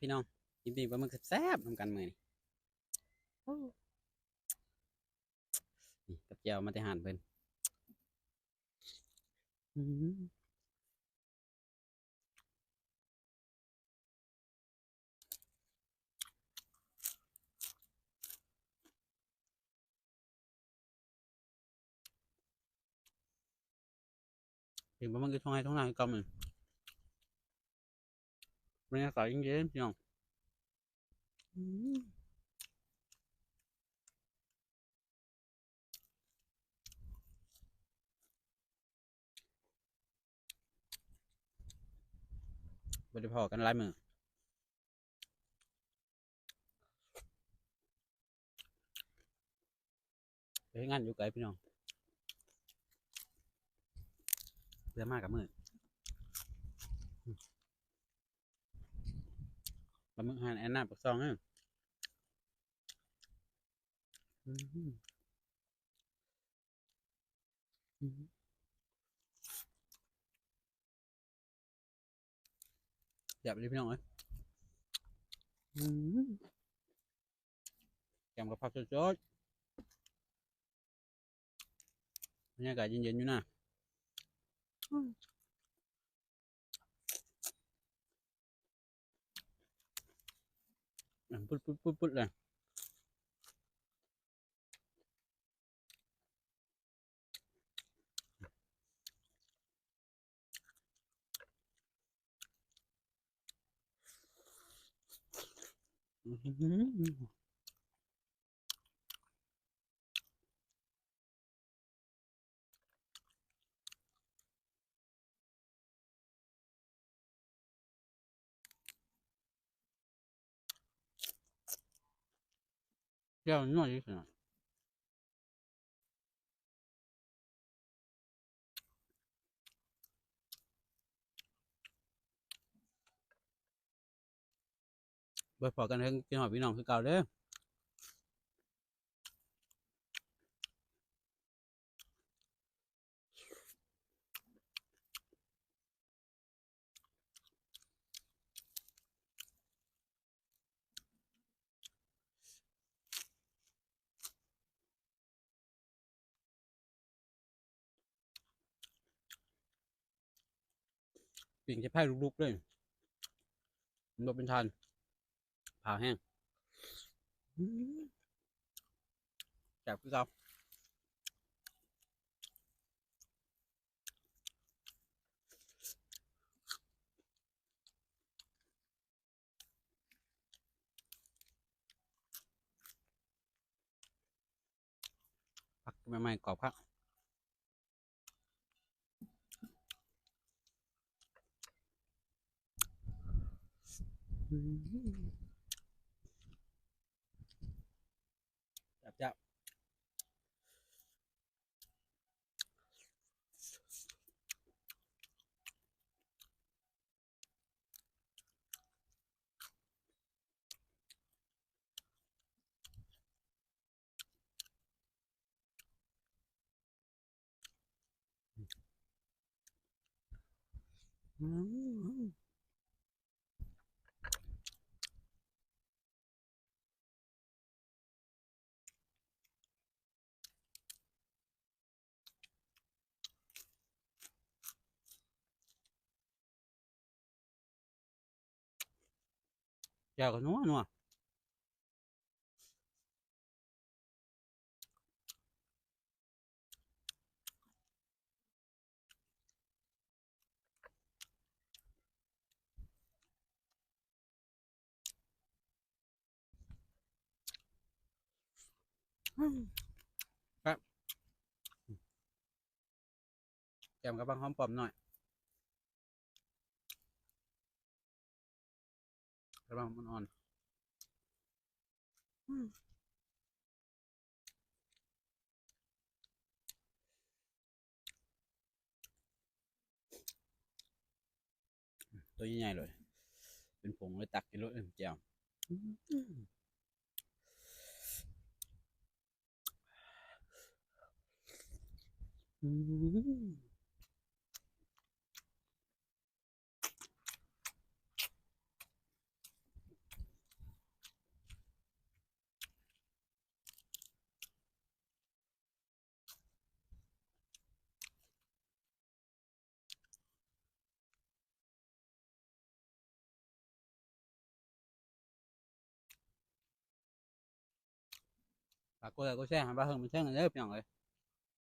พี่น้องกินปีกปลาหมึกแซ่บๆทำกันมื้อนี้นี่กับแจ่วมาแต่หานเพิ่นอื้อหือปีกปลาหมึกอยู่ท้องไร่ท้องนาคือเก่ามื้อบรรยากาศเย็นๆพี่น้องอื้อบ่ได้พอกันหลายมื้อไปเฮ็ดงานอยู่ไกลพี่น้องเบื่อมากกับมื้อปลาหมึกหานแอนนาปากซองเด้ออื้อหืออื้อหือแซ่บเลยพี่น้องเอ้ยอื้อหือแกงกับผักสดๆบรรยากาศเย็นๆอยู่นะปุ๊ดๆๆๆเลยอื้อหือแจ่วนัวอยู่ซั่นน่ะไว้พอกันเทิงกินฮอดพี่น้องคือเก่าเด้อปิ้งจะไผ่ลุกๆเลยมันบ่เป็นทานผ่าแห้งอื้อแซ่บคือเก่าผักใหม่ๆกรอบคักอืมจับอืมแจ่วก็นัวอืมครับแจ่มกับบางหอมปอมหน่อยกระบางมันอ่อนอืมตัวใหญ่ๆเลยเป็นผงเลยตักกินรสแจ่วอืมอืม ฝากกดไลค์กดแชร์ให้บ้าเฮิงเป็นแท่งกันเด้อพี่น้องเลย